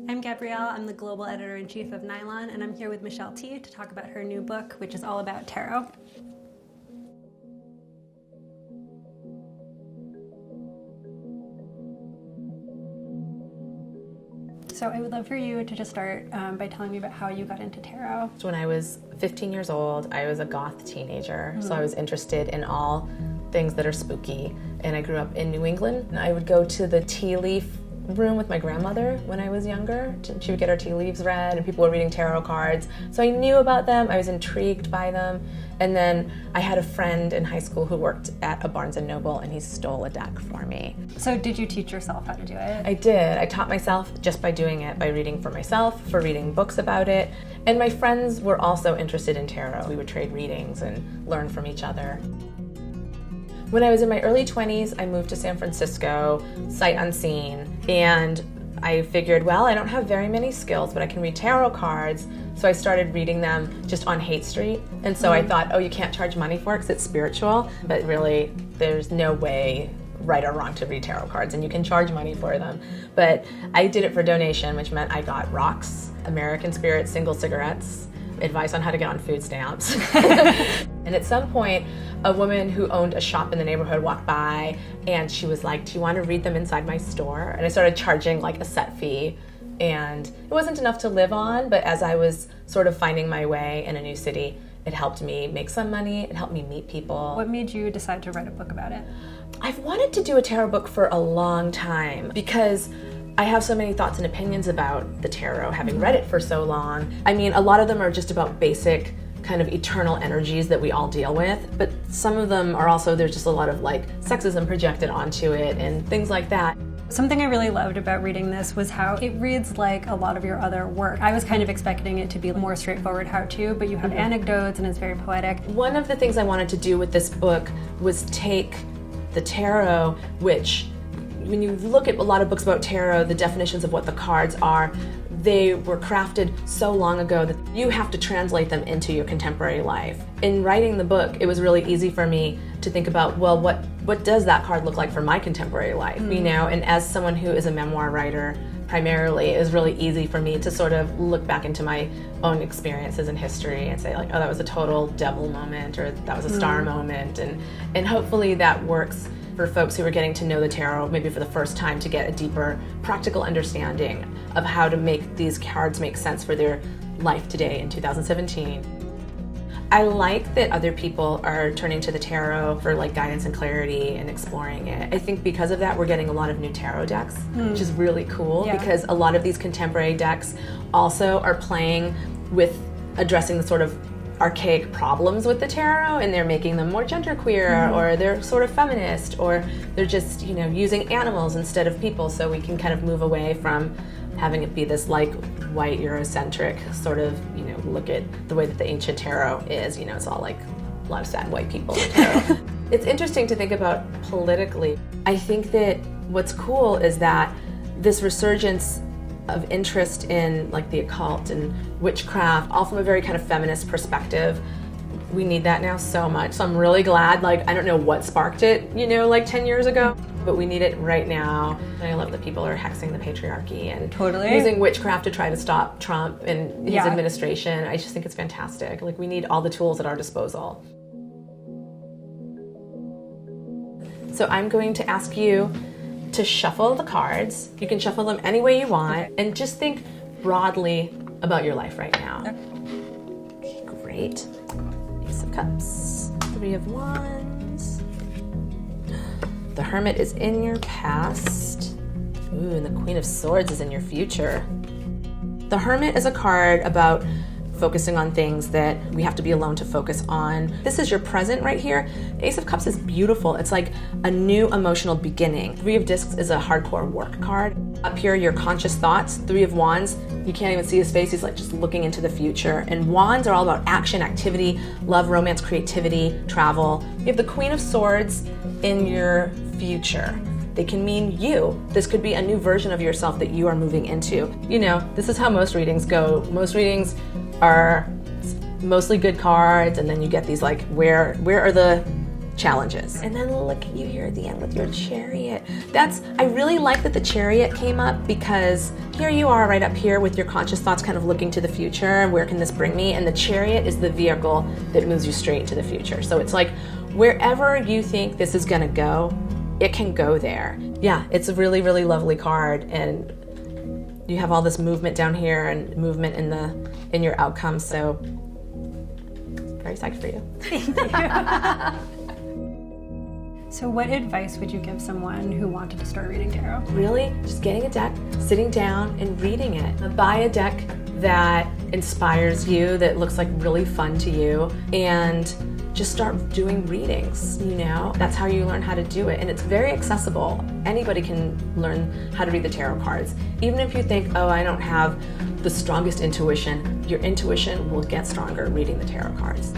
I'm Gabrielle. I'm the global editor-in-chief of Nylon, and I'm here with Michelle T. to talk about her new book, which is all about tarot. So I would love for you to just start by telling me about how you got into tarot. When I was 15 years old, I was a goth teenager, so I was interested in all things that are spooky, and I grew up in New England. And I would go to the tea leaf room with my grandmother when I was younger. She would get our tea leaves read, and people were reading tarot cards. So I knew about them, I was intrigued by them. And then I had a friend in high school who worked at a Barnes & Noble, and he stole a deck for me. So did you teach yourself how to do it? I did. I taught myself just by doing it, by reading for myself, for reading books about it. And my friends were also interested in tarot. We would trade readings and learn from each other. When I was in my early 20s, I moved to San Francisco, sight unseen, and I figured, well, I don't have very many skills, but I can read tarot cards. So I started reading them just on Haight Street. And so I thought, oh, you can't charge money for it because it's spiritual, but really there's no way right or wrong to read tarot cards, and you can charge money for them. But I did it for donation, which meant I got rocks, American Spirit single cigarettes, advice on how to get on food stamps. And at some point, a woman who owned a shop in the neighborhood walked by, and she was like, do you want to read them inside my store? And I started charging like a set fee, and it wasn't enough to live on, but as I was sort of finding my way in a new city, it helped me make some money, it helped me meet people. What made you decide to write a book about it? I've wanted to do a tarot book for a long time because I have so many thoughts and opinions about the tarot, having read it for so long. I mean, a lot of them are just about basic kind of eternal energies that we all deal with, but some of them are also, there's just a lot of like sexism projected onto it and things like that. Something I really loved about reading this was how it reads like a lot of your other work. I was kind of expecting it to be more straightforward how-to, but you have anecdotes and it's very poetic. One of the things I wanted to do with this book was take the tarot, which when you look at a lot of books about tarot, the definitions of what the cards are, they were crafted so long ago that you have to translate them into your contemporary life. In writing the book, it was really easy for me to think about, well, what does that card look like for my contemporary life, you know? And as someone who is a memoir writer, primarily, it was really easy for me to sort of look back into my own experiences in history and say like, oh, that was a total devil moment, or that was a star moment, and hopefully that works for folks who are getting to know the tarot maybe for the first time, to get a deeper practical understanding of how to make these cards make sense for their life today in 2017. I like that other people are turning to the tarot for like guidance and clarity and exploring it. I think because of that, we're getting a lot of new tarot decks, which is really cool because a lot of these contemporary decks also are playing with addressing the sort of archaic problems with the tarot, and they're making them more genderqueer, or they're sort of feminist, or they're just, you know, using animals instead of people, so we can kind of move away from having it be this like white Eurocentric sort of, you know, look at the way that the ancient tarot is, you know, it's all like a lot of sad white people in tarot. It's interesting to think about politically. I think that what's cool is that this resurgence of interest in like the occult and witchcraft, all from a very kind of feminist perspective. We need that now so much. So I'm really glad, like, I don't know what sparked it, you know, like 10 years ago, but we need it right now. And I love that people are hexing the patriarchy and using witchcraft to try to stop Trump and his administration. I just think it's fantastic. Like, we need all the tools at our disposal. So I'm going to ask you to shuffle the cards. You can shuffle them any way you want, and just think broadly about your life right now. Okay, great. Ace of Cups, Three of Wands. The Hermit is in your past. Ooh, and the Queen of Swords is in your future. The Hermit is a card about focusing on things that we have to be alone to focus on. This is your present right here. Ace of Cups is beautiful. It's like a new emotional beginning. Three of Discs is a hardcore work card. Up here, your conscious thoughts. Three of Wands, you can't even see his face. He's like just looking into the future. And Wands are all about action, activity, love, romance, creativity, travel. You have the Queen of Swords in your future. They can mean you. This could be a new version of yourself that you are moving into. You know, this is how most readings go. Most readings are mostly good cards, and then you get these like, where are the challenges. And then look at you here at the end with your chariot. I really like that the chariot came up, because here you are right up here with your conscious thoughts kind of looking to the future, where can this bring me? And the chariot is the vehicle that moves you straight into the future. So it's like wherever you think this is gonna go, it can go there. Yeah, it's a really, really lovely card, and you have all this movement down here and movement in your outcomes. So very psyched for you. So what advice would you give someone who wanted to start reading tarot? Really, just getting a deck, sitting down and reading it. Buy a deck that inspires you, that looks like really fun to you, and just start doing readings, That's how you learn how to do it. And it's very accessible. Anybody can learn how to read the tarot cards. Even if you think, oh, I don't have the strongest intuition, your intuition will get stronger reading the tarot cards.